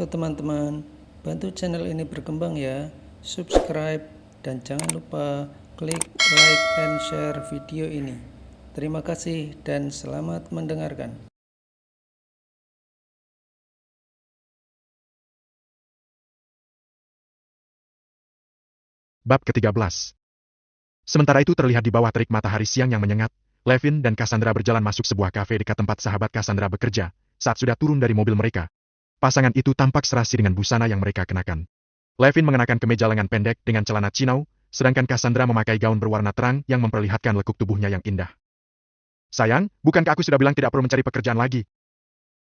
teman-teman, bantu channel ini berkembang ya, subscribe, dan jangan lupa klik like and share video ini. Terima kasih dan selamat mendengarkan. Bab ke-13. Sementara itu terlihat di bawah terik matahari siang yang menyengat, Levin dan Cassandra berjalan masuk sebuah kafe dekat tempat sahabat Cassandra bekerja, saat sudah turun dari mobil mereka. Pasangan itu tampak serasi dengan busana yang mereka kenakan. Levin mengenakan kemeja lengan pendek dengan celana chinau, sedangkan Cassandra memakai gaun berwarna terang yang memperlihatkan lekuk tubuhnya yang indah. "Sayang, bukankah aku sudah bilang tidak perlu mencari pekerjaan lagi?"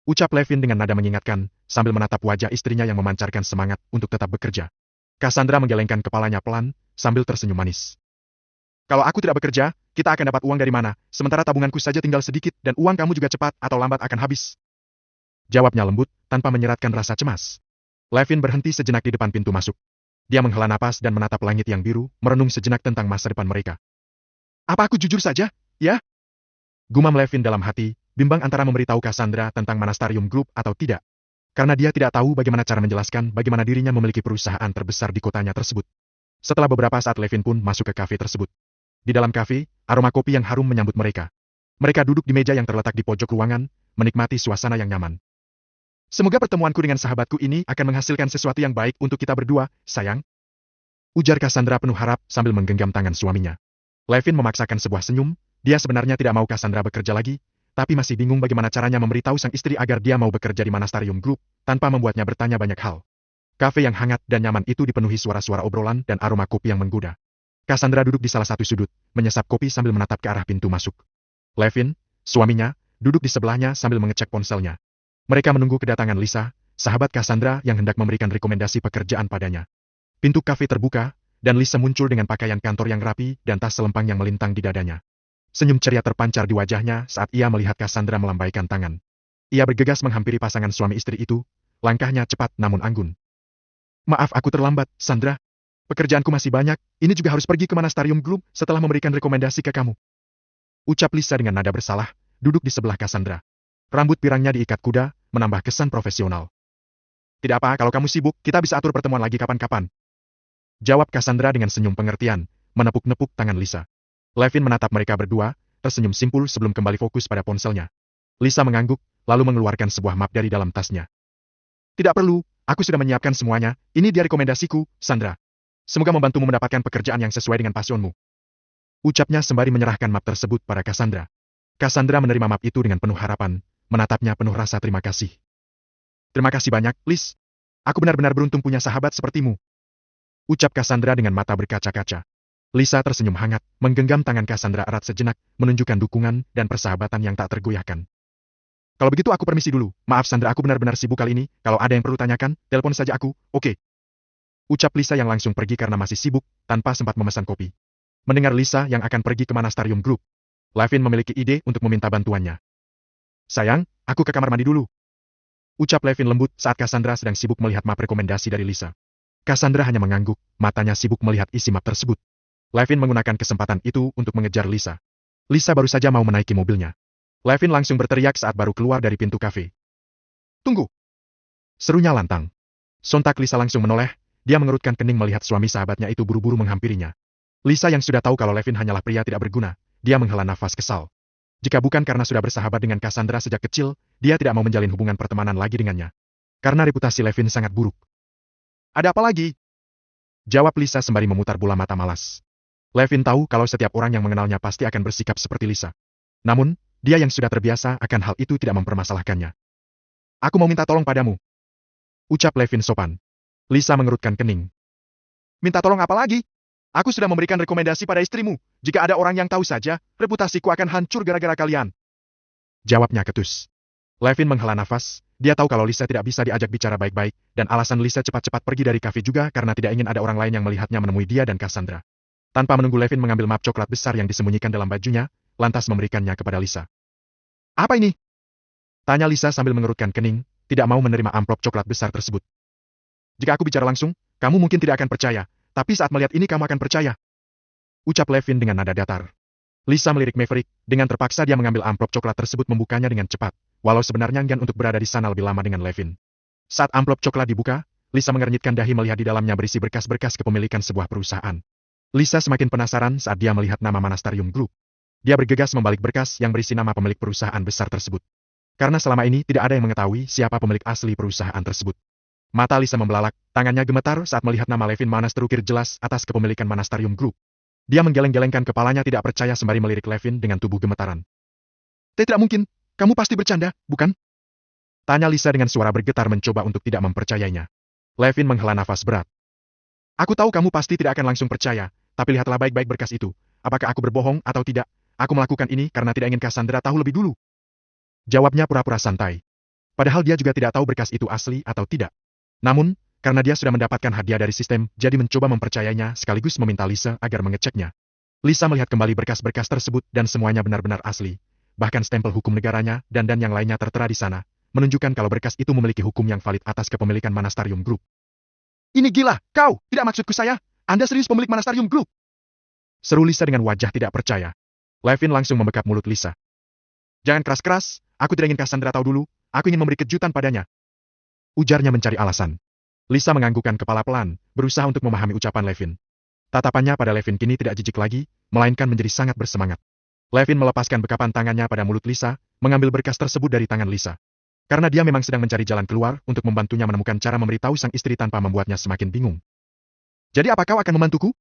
ucap Levin dengan nada mengingatkan, sambil menatap wajah istrinya yang memancarkan semangat untuk tetap bekerja. Cassandra menggelengkan kepalanya pelan, sambil tersenyum manis. "Kalau aku tidak bekerja, kita akan dapat uang dari mana, sementara tabunganku saja tinggal sedikit dan uang kamu juga cepat atau lambat akan habis," jawabnya lembut, tanpa menyeratkan rasa cemas. Levin berhenti sejenak di depan pintu masuk. Dia menghela napas dan menatap langit yang biru, merenung sejenak tentang masa depan mereka. "Apa aku jujur saja, ya?" gumam Levin dalam hati, bimbang antara memberitahu Cassandra tentang Manastarium Group atau tidak. Karena dia tidak tahu bagaimana cara menjelaskan bagaimana dirinya memiliki perusahaan terbesar di kotanya tersebut. Setelah beberapa saat Levin pun masuk ke kafe tersebut. Di dalam kafe, aroma kopi yang harum menyambut mereka. Mereka duduk di meja yang terletak di pojok ruangan, menikmati suasana yang nyaman. "Semoga pertemuanku dengan sahabatku ini akan menghasilkan sesuatu yang baik untuk kita berdua, sayang," ujar Cassandra penuh harap sambil menggenggam tangan suaminya. Levin memaksakan sebuah senyum, dia sebenarnya tidak mau Cassandra bekerja lagi, tapi masih bingung bagaimana caranya memberitahu sang istri agar dia mau bekerja di Manastarium Group, tanpa membuatnya bertanya banyak hal. Kafe yang hangat dan nyaman itu dipenuhi suara-suara obrolan dan aroma kopi yang menggoda. Cassandra duduk di salah satu sudut, menyesap kopi sambil menatap ke arah pintu masuk. Levin, suaminya, duduk di sebelahnya sambil mengecek ponselnya. Mereka menunggu kedatangan Lisa, sahabat Cassandra yang hendak memberikan rekomendasi pekerjaan padanya. Pintu kafe terbuka, dan Lisa muncul dengan pakaian kantor yang rapi dan tas selempang yang melintang di dadanya. Senyum ceria terpancar di wajahnya saat ia melihat Cassandra melambaikan tangan. Ia bergegas menghampiri pasangan suami istri itu, langkahnya cepat namun anggun. "Maaf aku terlambat, Sandra. Pekerjaanku masih banyak, ini juga harus pergi ke Manastarium Group setelah memberikan rekomendasi ke kamu," ucap Lisa dengan nada bersalah, duduk di sebelah Cassandra. Rambut pirangnya diikat kuda, menambah kesan profesional. "Tidak apa, kalau kamu sibuk, kita bisa atur pertemuan lagi kapan-kapan," jawab Cassandra dengan senyum pengertian, menepuk-nepuk tangan Lisa. Levin menatap mereka berdua, tersenyum simpul sebelum kembali fokus pada ponselnya. Lisa mengangguk, lalu mengeluarkan sebuah map dari dalam tasnya. "Tidak perlu, aku sudah menyiapkan semuanya, ini dia rekomendasiku, Sandra. Semoga membantumu mendapatkan pekerjaan yang sesuai dengan pasionmu," ucapnya sembari menyerahkan map tersebut pada Cassandra. Cassandra menerima map itu dengan penuh harapan, menatapnya penuh rasa terima kasih. "Terima kasih banyak, Liz. Aku benar-benar beruntung punya sahabat sepertimu," ucap Cassandra dengan mata berkaca-kaca. Lisa tersenyum hangat, menggenggam tangan Cassandra erat sejenak, menunjukkan dukungan dan persahabatan yang tak tergoyahkan. "Kalau begitu aku permisi dulu. Maaf Sandra, aku benar-benar sibuk kali ini. Kalau ada yang perlu tanyakan, telepon saja aku, oke?" ucap Lisa yang langsung pergi karena masih sibuk, tanpa sempat memesan kopi. Mendengar Lisa yang akan pergi ke Manastarium Group, Levin memiliki ide untuk meminta bantuannya. "Sayang, aku ke kamar mandi dulu," ucap Levin lembut saat Cassandra sedang sibuk melihat map rekomendasi dari Lisa. Cassandra hanya mengangguk, matanya sibuk melihat isi map tersebut. Levin menggunakan kesempatan itu untuk mengejar Lisa. Lisa baru saja mau menaiki mobilnya. Levin langsung berteriak saat baru keluar dari pintu kafe. "Tunggu!" serunya lantang. Sontak Lisa langsung menoleh, dia mengerutkan kening melihat suami sahabatnya itu buru-buru menghampirinya. Lisa yang sudah tahu kalau Levin hanyalah pria tidak berguna, dia menghela nafas kesal. Jika bukan karena sudah bersahabat dengan Cassandra sejak kecil, dia tidak mau menjalin hubungan pertemanan lagi dengannya. Karena reputasi Levin sangat buruk. "Ada apa lagi?" jawab Lisa sembari memutar bola mata malas. Levin tahu kalau setiap orang yang mengenalnya pasti akan bersikap seperti Lisa. Namun, dia yang sudah terbiasa akan hal itu tidak mempermasalahkannya. "Aku mau minta tolong padamu," ucap Levin sopan. Lisa mengerutkan kening. "Minta tolong apa lagi? Aku sudah memberikan rekomendasi pada istrimu. Jika ada orang yang tahu saja, reputasiku akan hancur gara-gara kalian," jawabnya ketus. Levin menghela nafas, dia tahu kalau Lisa tidak bisa diajak bicara baik-baik, dan alasan Lisa cepat-cepat pergi dari kafe juga karena tidak ingin ada orang lain yang melihatnya menemui dia dan Cassandra. Tanpa menunggu Levin mengambil map coklat besar yang disembunyikan dalam bajunya, lantas memberikannya kepada Lisa. "Apa ini?" tanya Lisa sambil mengerutkan kening, tidak mau menerima amplop coklat besar tersebut. "Jika aku bicara langsung, kamu mungkin tidak akan percaya, tapi saat melihat ini kamu akan percaya," ucap Levin dengan nada datar. Lisa melirik Maverick, dengan terpaksa dia mengambil amplop coklat tersebut membukanya dengan cepat, walau sebenarnya enggan untuk berada di sana lebih lama dengan Levin. Saat amplop coklat dibuka, Lisa mengernyitkan dahi melihat di dalamnya berisi berkas-berkas kepemilikan sebuah perusahaan. Lisa semakin penasaran saat dia melihat nama Manastarium Group. Dia bergegas membalik berkas yang berisi nama pemilik perusahaan besar tersebut. Karena selama ini tidak ada yang mengetahui siapa pemilik asli perusahaan tersebut. Mata Lisa membelalak, tangannya gemetar saat melihat nama Levin Manas terukir jelas atas kepemilikan Manastarium Group. Dia menggeleng-gelengkan kepalanya tidak percaya sembari melirik Levin dengan tubuh gemetaran. Tidak mungkin, kamu pasti bercanda, bukan? Tanya Lisa dengan suara bergetar mencoba untuk tidak mempercayainya. Levin menghela nafas berat. Aku tahu kamu pasti tidak akan langsung percaya, tapi lihatlah baik-baik berkas itu. Apakah aku berbohong atau tidak? Aku melakukan ini karena tidak ingin Cassandra tahu lebih dulu. Jawabnya pura-pura santai. Padahal dia juga tidak tahu berkas itu asli atau tidak. Namun, karena dia sudah mendapatkan hadiah dari sistem, jadi mencoba mempercayainya sekaligus meminta Lisa agar mengeceknya. Lisa melihat kembali berkas-berkas tersebut dan semuanya benar-benar asli. Bahkan stempel hukum negaranya dan yang lainnya tertera di sana, menunjukkan kalau berkas itu memiliki hukum yang valid atas kepemilikan Manastarium Group. Ini gila, kau! Tidak maksudku saya! Anda serius pemilik Manastarium Group? Seru Lisa dengan wajah tidak percaya. Levin langsung membekap mulut Lisa. Jangan keras-keras, aku tidak ingin Cassandra tahu dulu, aku ingin memberi kejutan padanya. Ujarnya mencari alasan. Lisa menganggukkan kepala pelan, berusaha untuk memahami ucapan Levin. Tatapannya pada Levin kini tidak jijik lagi, melainkan menjadi sangat bersemangat. Levin melepaskan bekapan tangannya pada mulut Lisa, mengambil berkas tersebut dari tangan Lisa. Karena dia memang sedang mencari jalan keluar untuk membantunya menemukan cara memberitahu sang istri tanpa membuatnya semakin bingung. Jadi apa kau akan membantuku?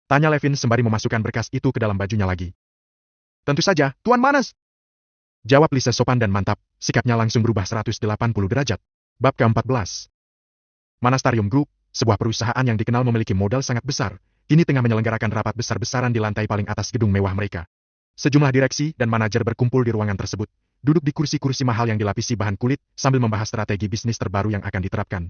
Tanya Levin sembari memasukkan berkas itu ke dalam bajunya lagi. Tentu saja, Tuan Manas. Jawab Lisa sopan dan mantap, sikapnya langsung berubah 180 derajat. Bab ke-14. Manastarium Group, sebuah perusahaan yang dikenal memiliki modal sangat besar, kini tengah menyelenggarakan rapat besar-besaran di lantai paling atas gedung mewah mereka. Sejumlah direksi dan manajer berkumpul di ruangan tersebut, duduk di kursi-kursi mahal yang dilapisi bahan kulit, sambil membahas strategi bisnis terbaru yang akan diterapkan.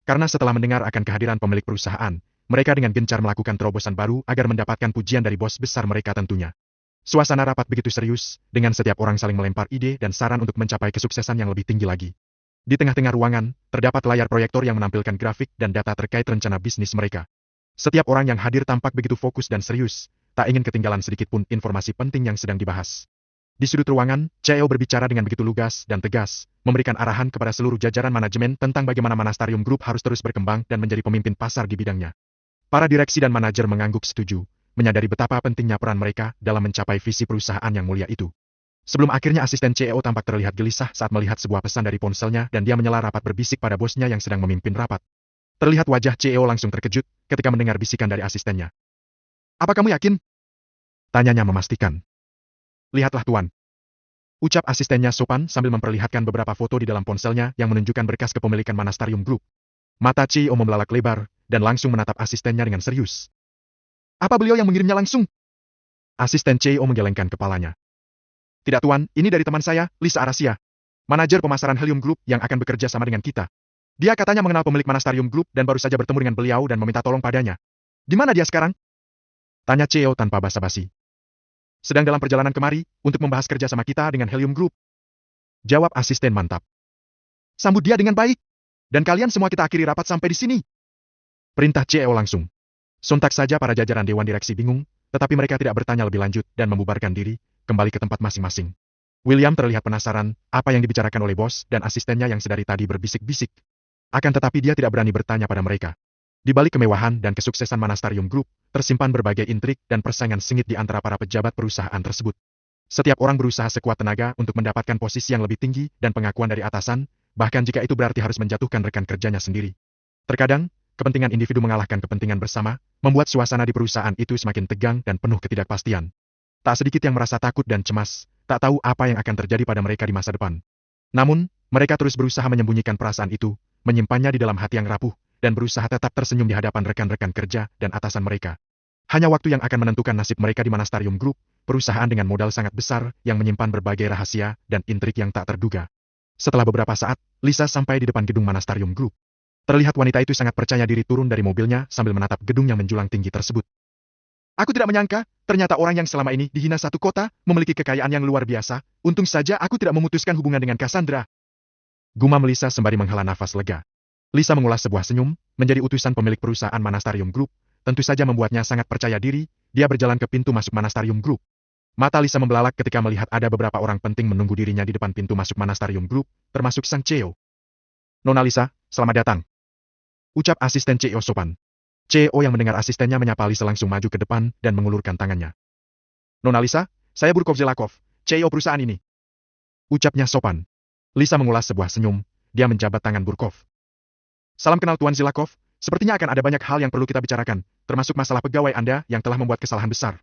Karena setelah mendengar akan kehadiran pemilik perusahaan, mereka dengan gencar melakukan terobosan baru agar mendapatkan pujian dari bos besar mereka tentunya. Suasana rapat begitu serius, dengan setiap orang saling melempar ide dan saran untuk mencapai kesuksesan yang lebih tinggi lagi. Di tengah-tengah ruangan, terdapat layar proyektor yang menampilkan grafik dan data terkait rencana bisnis mereka. Setiap orang yang hadir tampak begitu fokus dan serius, tak ingin ketinggalan sedikitpun informasi penting yang sedang dibahas. Di sudut ruangan, CEO berbicara dengan begitu lugas dan tegas, memberikan arahan kepada seluruh jajaran manajemen tentang bagaimana Manastarium Group harus terus berkembang dan menjadi pemimpin pasar di bidangnya. Para direksi dan manajer mengangguk setuju, menyadari betapa pentingnya peran mereka dalam mencapai visi perusahaan yang mulia itu. Sebelum akhirnya asisten CEO tampak terlihat gelisah saat melihat sebuah pesan dari ponselnya dan dia menyela rapat berbisik pada bosnya yang sedang memimpin rapat. Terlihat wajah CEO langsung terkejut ketika mendengar bisikan dari asistennya. Apa kamu yakin? Tanyanya memastikan. Lihatlah Tuan. Ucap asistennya sopan sambil memperlihatkan beberapa foto di dalam ponselnya yang menunjukkan berkas kepemilikan Manastarium Group. Mata CEO membelalak lebar dan langsung menatap asistennya dengan serius. Apa beliau yang mengirimnya langsung? Asisten CEO menggelengkan kepalanya. Tidak Tuan, ini dari teman saya, Lisa Arasia. Manajer pemasaran Helium Group yang akan bekerja sama dengan kita. Dia katanya mengenal pemilik Manastarium Group dan baru saja bertemu dengan beliau dan meminta tolong padanya. Di mana dia sekarang? Tanya CEO tanpa basa-basi. Sedang dalam perjalanan kemari, untuk membahas kerja sama kita dengan Helium Group. Jawab asisten mantap. Sambut dia dengan baik. Dan kalian semua kita akhiri rapat sampai di sini. Perintah CEO langsung. Sontak saja para jajaran Dewan Direksi bingung, tetapi mereka tidak bertanya lebih lanjut dan membubarkan diri, kembali ke tempat masing-masing. William terlihat penasaran apa yang dibicarakan oleh bos dan asistennya yang sedari tadi berbisik-bisik. Akan tetapi dia tidak berani bertanya pada mereka. Di balik kemewahan dan kesuksesan Manastarium Group, tersimpan berbagai intrik dan persaingan sengit di antara para pejabat perusahaan tersebut. Setiap orang berusaha sekuat tenaga untuk mendapatkan posisi yang lebih tinggi dan pengakuan dari atasan, bahkan jika itu berarti harus menjatuhkan rekan kerjanya sendiri. Terkadang, kepentingan individu mengalahkan kepentingan bersama, membuat suasana di perusahaan itu semakin tegang dan penuh ketidakpastian. Tak sedikit yang merasa takut dan cemas, tak tahu apa yang akan terjadi pada mereka di masa depan. Namun, mereka terus berusaha menyembunyikan perasaan itu, menyimpannya di dalam hati yang rapuh, dan berusaha tetap tersenyum di hadapan rekan-rekan kerja dan atasan mereka. Hanya waktu yang akan menentukan nasib mereka di Manastarium Group, perusahaan dengan modal sangat besar yang menyimpan berbagai rahasia dan intrik yang tak terduga. Setelah beberapa saat, Lisa sampai di depan gedung Manastarium Group. Terlihat wanita itu sangat percaya diri turun dari mobilnya sambil menatap gedung yang menjulang tinggi tersebut. Aku tidak menyangka, ternyata orang yang selama ini dihina satu kota, memiliki kekayaan yang luar biasa. Untung saja aku tidak memutuskan hubungan dengan Cassandra. Gumam Lisa sembari menghela nafas lega. Lisa mengulas sebuah senyum, menjadi utusan pemilik perusahaan Manastarium Group, tentu saja membuatnya sangat percaya diri, dia berjalan ke pintu masuk Manastarium Group. Mata Lisa membelalak ketika melihat ada beberapa orang penting menunggu dirinya di depan pintu masuk Manastarium Group, termasuk sang CEO. Nona Lisa, selamat datang. Ucap asisten CEO sopan. CEO yang mendengar asistennya menyapa Lisa langsung maju ke depan dan mengulurkan tangannya. Nona Lisa, saya Burkov Zelakov, CEO perusahaan ini. Ucapnya sopan. Lisa mengulas sebuah senyum, dia menjabat tangan Burkov. Salam kenal Tuan Zelakov, sepertinya akan ada banyak hal yang perlu kita bicarakan, termasuk masalah pegawai Anda yang telah membuat kesalahan besar.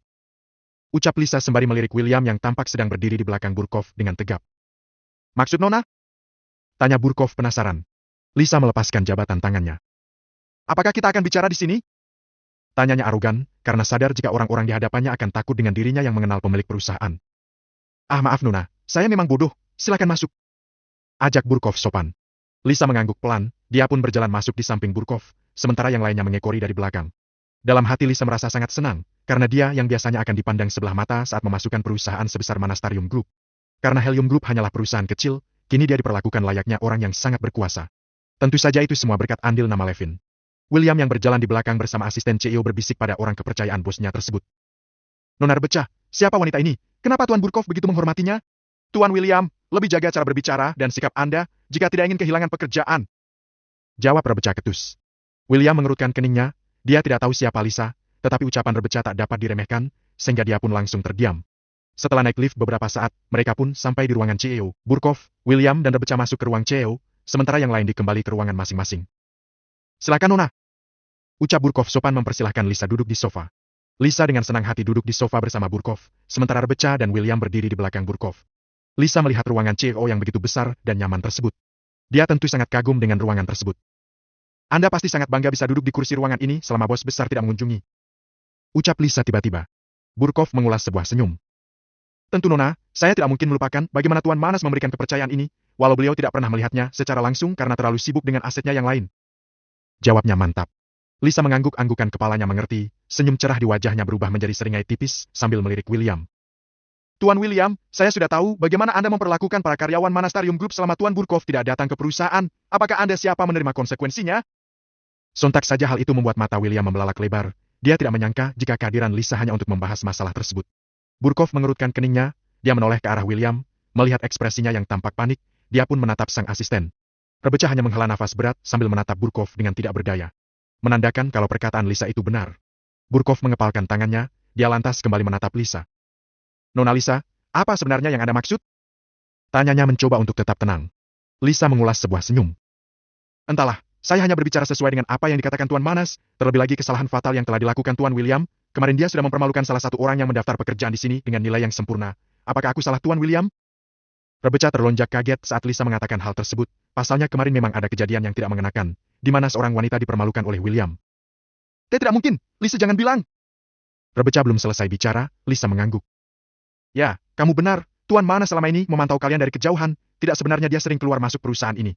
Ucap Lisa sembari melirik William yang tampak sedang berdiri di belakang Burkov dengan tegap. Maksud Nona? Tanya Burkov penasaran. Lisa melepaskan jabatan tangannya. Apakah kita akan bicara di sini? Tanyanya arogan, karena sadar jika orang-orang di hadapannya akan takut dengan dirinya yang mengenal pemilik perusahaan. Ah maaf Nona, saya memang bodoh, silakan masuk. Ajak Burkov sopan. Lisa mengangguk pelan, dia pun berjalan masuk di samping Burkov, sementara yang lainnya mengekori dari belakang. Dalam hati Lisa merasa sangat senang, karena dia yang biasanya akan dipandang sebelah mata saat memasukkan perusahaan sebesar Manastarium Group. Karena Helium Group hanyalah perusahaan kecil, kini dia diperlakukan layaknya orang yang sangat berkuasa. Tentu saja itu semua berkat andil nama Levin. William yang berjalan di belakang bersama asisten CEO berbisik pada orang kepercayaan bosnya tersebut. Nona Rebecca, siapa wanita ini? Kenapa Tuan Burkov begitu menghormatinya? Tuan William, lebih jaga cara berbicara dan sikap Anda jika tidak ingin kehilangan pekerjaan. Jawab Rebecca ketus. William mengerutkan keningnya, dia tidak tahu siapa Lisa, tetapi ucapan Rebecca tak dapat diremehkan, sehingga dia pun langsung terdiam. Setelah naik lift beberapa saat, mereka pun sampai di ruangan CEO. Burkov, William dan Rebecca masuk ke ruang CEO, sementara yang lain dikembali ke ruangan masing-masing. Silakan Nona. Ucap Burkov sopan mempersilahkan Lisa duduk di sofa. Lisa dengan senang hati duduk di sofa bersama Burkov, sementara Rebecca dan William berdiri di belakang Burkov. Lisa melihat ruangan CEO yang begitu besar dan nyaman tersebut. Dia tentu sangat kagum dengan ruangan tersebut. Anda pasti sangat bangga bisa duduk di kursi ruangan ini selama bos besar tidak mengunjungi. Ucap Lisa tiba-tiba. Burkov mengulas sebuah senyum. Tentu Nona, saya tidak mungkin melupakan bagaimana Tuan Manas memberikan kepercayaan ini, walau beliau tidak pernah melihatnya secara langsung karena terlalu sibuk dengan asetnya yang lain. Jawabnya mantap. Lisa mengangguk-anggukan kepalanya mengerti, senyum cerah di wajahnya berubah menjadi seringai tipis sambil melirik William. Tuan William, saya sudah tahu bagaimana Anda memperlakukan para karyawan Manastarium Group selama Tuan Burkov tidak datang ke perusahaan. Apakah Anda siapa menerima konsekuensinya? Sontak saja hal itu membuat mata William membelalak lebar. Dia tidak menyangka jika kehadiran Lisa hanya untuk membahas masalah tersebut. Burkov mengerutkan keningnya, dia menoleh ke arah William, melihat ekspresinya yang tampak panik, dia pun menatap sang asisten. Rebecca hanya menghela nafas berat sambil menatap Burkov dengan tidak berdaya. Menandakan kalau perkataan Lisa itu benar. Burkov mengepalkan tangannya, dia lantas kembali menatap Lisa. Nona Lisa, apa sebenarnya yang Anda maksud? Tanyanya mencoba untuk tetap tenang. Lisa mengulas sebuah senyum. Entahlah, saya hanya berbicara sesuai dengan apa yang dikatakan Tuan Manas, terlebih lagi kesalahan fatal yang telah dilakukan Tuan William. Kemarin dia sudah mempermalukan salah satu orang yang mendaftar pekerjaan di sini dengan nilai yang sempurna. Apakah aku salah Tuan William? Rebecca terlonjak kaget saat Lisa mengatakan hal tersebut. Pasalnya kemarin memang ada kejadian yang tidak mengenakan, di mana seorang wanita dipermalukan oleh William. Tidak mungkin, Lisa jangan bilang. Rebecca belum selesai bicara, Lisa mengangguk. Ya, kamu benar, Tuan Manas selama ini memantau kalian dari kejauhan, tidak sebenarnya dia sering keluar masuk perusahaan ini.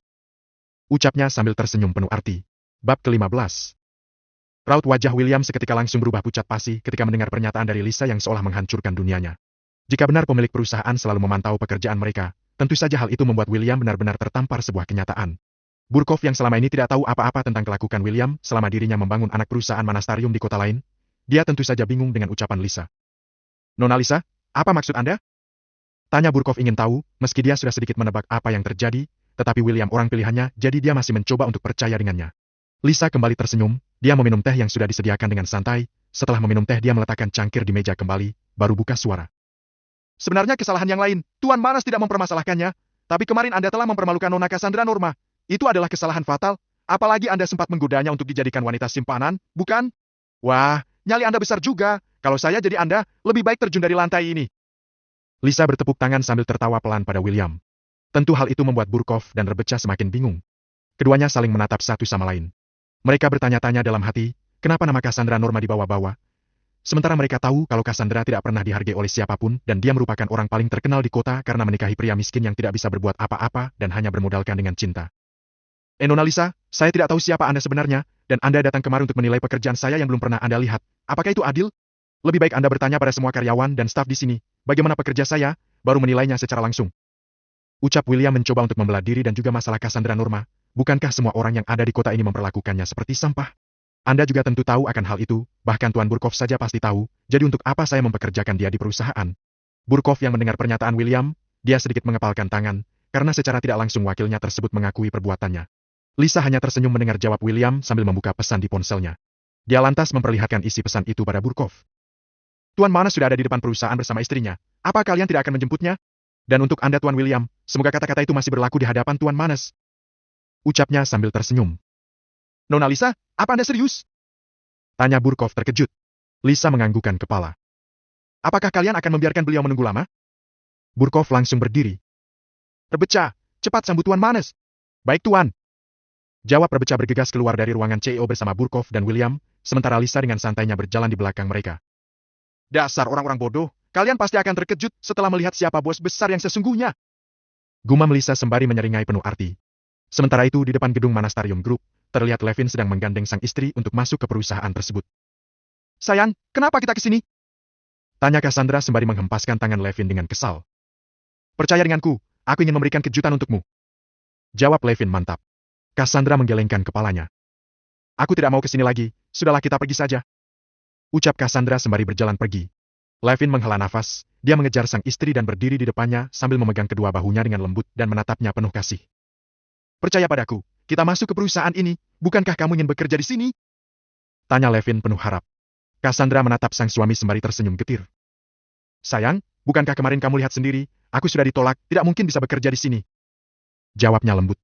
Ucapnya sambil tersenyum penuh arti. Bab ke-15. Raut wajah William seketika langsung berubah pucat pasi ketika mendengar pernyataan dari Lisa yang seolah menghancurkan dunianya. Jika benar pemilik perusahaan selalu memantau pekerjaan mereka, tentu saja hal itu membuat William benar-benar tertampar sebuah kenyataan. Burkov yang selama ini tidak tahu apa-apa tentang kelakukan William selama dirinya membangun anak perusahaan Manastarium di kota lain, dia tentu saja bingung dengan ucapan Lisa. Nona Lisa, apa maksud Anda? Tanya Burkov ingin tahu, meski dia sudah sedikit menebak apa yang terjadi, tetapi William orang pilihannya, jadi dia masih mencoba untuk percaya dengannya. Lisa kembali tersenyum, dia meminum teh yang sudah disediakan dengan santai, setelah meminum teh dia meletakkan cangkir di meja kembali, baru buka suara. Sebenarnya kesalahan yang lain, Tuan Manas tidak mempermasalahkannya, tapi kemarin Anda telah mempermalukan Nona Cassandra Norma. Itu adalah kesalahan fatal, apalagi Anda sempat menggodanya untuk dijadikan wanita simpanan, bukan? Wah, nyali Anda besar juga, kalau saya jadi Anda, lebih baik terjun dari lantai ini. Lisa bertepuk tangan sambil tertawa pelan pada William. Tentu hal itu membuat Burkov dan Rebecca semakin bingung. Keduanya saling menatap satu sama lain. Mereka bertanya-tanya dalam hati, kenapa nama Cassandra Norma dibawa-bawa? Sementara mereka tahu kalau Cassandra tidak pernah dihargai oleh siapapun dan dia merupakan orang paling terkenal di kota karena menikahi pria miskin yang tidak bisa berbuat apa-apa dan hanya bermodalkan dengan cinta. Nona Lisa, saya tidak tahu siapa Anda sebenarnya, dan Anda datang kemari untuk menilai pekerjaan saya yang belum pernah Anda lihat. Apakah itu adil? Lebih baik Anda bertanya pada semua karyawan dan staf di sini, bagaimana pekerja saya, baru menilainya secara langsung. Ucap William mencoba untuk membelah diri dan juga masalah Cassandra Norma. Bukankah semua orang yang ada di kota ini memperlakukannya seperti sampah? Anda juga tentu tahu akan hal itu, bahkan Tuan Burkov saja pasti tahu, jadi untuk apa saya mempekerjakan dia di perusahaan? Burkov yang mendengar pernyataan William, dia sedikit mengepalkan tangan, karena secara tidak langsung wakilnya tersebut mengakui perbuatannya. Lisa hanya tersenyum mendengar jawab William sambil membuka pesan di ponselnya. Dia lantas memperlihatkan isi pesan itu pada Burkov. Tuan Manas sudah ada di depan perusahaan bersama istrinya. Apa kalian tidak akan menjemputnya? Dan untuk Anda Tuan William, semoga kata-kata itu masih berlaku di hadapan Tuan Manas. Ucapnya sambil tersenyum. Nona Lisa, apa Anda serius? Tanya Burkov terkejut. Lisa menganggukkan kepala. Apakah kalian akan membiarkan beliau menunggu lama? Burkov langsung berdiri. Rebecca, cepat sambut Tuan Manas. Baik Tuan. Jawab Rebecca bergegas keluar dari ruangan CEO bersama Burkov dan William, sementara Lisa dengan santainya berjalan di belakang mereka. Dasar orang-orang bodoh, kalian pasti akan terkejut setelah melihat siapa bos besar yang sesungguhnya. Gumam Lisa sembari menyeringai penuh arti. Sementara itu di depan gedung Manastarium Group, terlihat Levin sedang menggandeng sang istri untuk masuk ke perusahaan tersebut. Sayang, kenapa kita ke sini? Tanya Cassandra sembari menghempaskan tangan Levin dengan kesal. Percaya denganku, aku ingin memberikan kejutan untukmu. Jawab Levin mantap. Cassandra menggelengkan kepalanya. Aku tidak mau ke sini lagi, sudahlah kita pergi saja. Ucap Cassandra sembari berjalan pergi. Levin menghela nafas, dia mengejar sang istri dan berdiri di depannya sambil memegang kedua bahunya dengan lembut dan menatapnya penuh kasih. Percaya padaku, kita masuk ke perusahaan ini, bukankah kamu ingin bekerja di sini? Tanya Levin penuh harap. Cassandra menatap sang suami sembari tersenyum getir. Sayang, bukankah kemarin kamu lihat sendiri, aku sudah ditolak, tidak mungkin bisa bekerja di sini. Jawabnya lembut.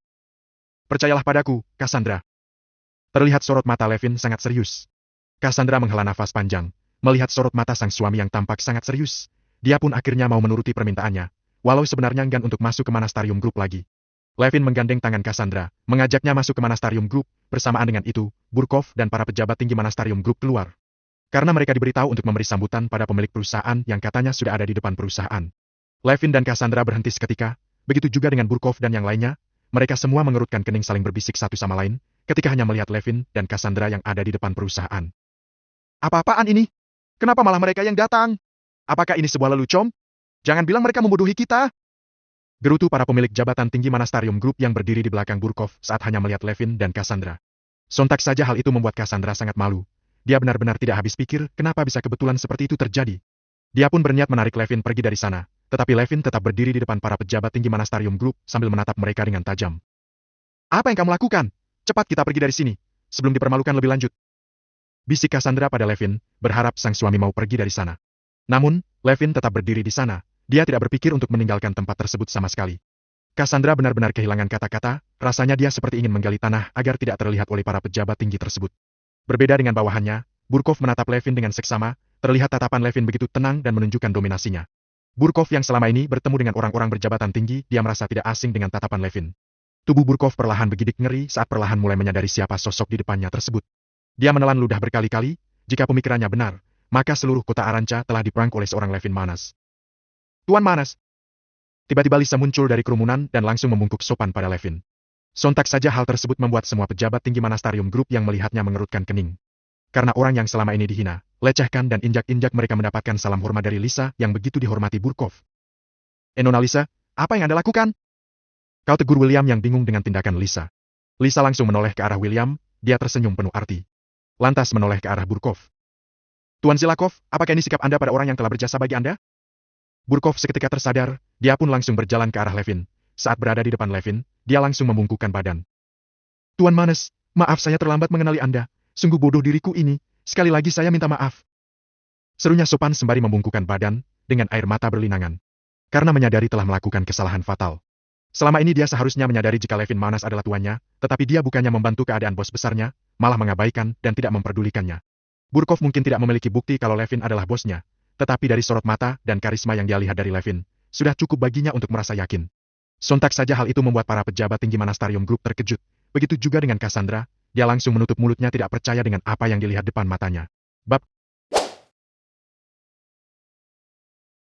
Percayalah padaku, Cassandra. Terlihat sorot mata Levin sangat serius. Cassandra menghela nafas panjang, melihat sorot mata sang suami yang tampak sangat serius. Dia pun akhirnya mau menuruti permintaannya, walau sebenarnya enggan untuk masuk ke Manastarium Group lagi. Levin menggandeng tangan Cassandra, mengajaknya masuk ke Manastarium Group, bersamaan dengan itu, Burkov dan para pejabat tinggi Manastarium Group keluar. Karena mereka diberitahu untuk memberi sambutan pada pemilik perusahaan yang katanya sudah ada di depan perusahaan. Levin dan Cassandra berhenti seketika, begitu juga dengan Burkov dan yang lainnya. Mereka semua mengerutkan kening saling berbisik satu sama lain, ketika hanya melihat Levin dan Cassandra yang ada di depan perusahaan. Apa-apaan ini? Kenapa malah mereka yang datang? Apakah ini sebuah lelucon? Jangan bilang mereka membodohi kita. Gerutu para pemilik jabatan tinggi Manastarium Group yang berdiri di belakang Burkov saat hanya melihat Levin dan Cassandra. Sontak saja hal itu membuat Cassandra sangat malu. Dia benar-benar tidak habis pikir kenapa bisa kebetulan seperti itu terjadi. Dia pun berniat menarik Levin pergi dari sana. Tetapi Levin tetap berdiri di depan para pejabat tinggi Manastarium Group sambil menatap mereka dengan tajam. Apa yang kamu lakukan? Cepat kita pergi dari sini, sebelum dipermalukan lebih lanjut. Bisik Cassandra pada Levin, berharap sang suami mau pergi dari sana. Namun, Levin tetap berdiri di sana, dia tidak berpikir untuk meninggalkan tempat tersebut sama sekali. Cassandra benar-benar kehilangan kata-kata, rasanya dia seperti ingin menggali tanah agar tidak terlihat oleh para pejabat tinggi tersebut. Berbeda dengan bawahannya, Burkov menatap Levin dengan seksama, terlihat tatapan Levin begitu tenang dan menunjukkan dominasinya. Burkov yang selama ini bertemu dengan orang-orang berjabatan tinggi, dia merasa tidak asing dengan tatapan Levin. Tubuh Burkov perlahan bergidik ngeri saat perlahan mulai menyadari siapa sosok di depannya tersebut. Dia menelan ludah berkali-kali, jika pemikirannya benar, maka seluruh kota Aranca telah diperang oleh seorang Levin Manas. Tuan Manas! Tiba-tiba Lisa muncul dari kerumunan dan langsung membungkuk sopan pada Levin. Sontak saja hal tersebut membuat semua pejabat tinggi Manastarium Group yang melihatnya mengerutkan kening. Karena orang yang selama ini dihina, lecehkan dan injak-injak mereka mendapatkan salam hormat dari Lisa yang begitu dihormati Burkov. Nona Lisa, apa yang Anda lakukan? Kau tegur William yang bingung dengan tindakan Lisa. Lisa langsung menoleh ke arah William, dia tersenyum penuh arti. Lantas menoleh ke arah Burkov. Tuan Zilakov, apakah ini sikap Anda pada orang yang telah berjasa bagi Anda? Burkov seketika tersadar, dia pun langsung berjalan ke arah Levin. Saat berada di depan Levin, dia langsung membungkukkan badan. Tuan Manas, maaf saya terlambat mengenali Anda. Sungguh bodoh diriku ini, sekali lagi saya minta maaf. Serunya sopan sembari membungkukkan badan, dengan air mata berlinangan. Karena menyadari telah melakukan kesalahan fatal. Selama ini dia seharusnya menyadari jika Levin Manas adalah tuannya, tetapi dia bukannya membantu keadaan bos besarnya, malah mengabaikan dan tidak memperdulikannya. Burkov mungkin tidak memiliki bukti kalau Levin adalah bosnya, tetapi dari sorot mata dan karisma yang dia lihat dari Levin, sudah cukup baginya untuk merasa yakin. Sontak saja hal itu membuat para pejabat tinggi Manastarium Group terkejut, begitu juga dengan Cassandra. Dia langsung menutup mulutnya tidak percaya dengan apa yang dilihat depan matanya. Bab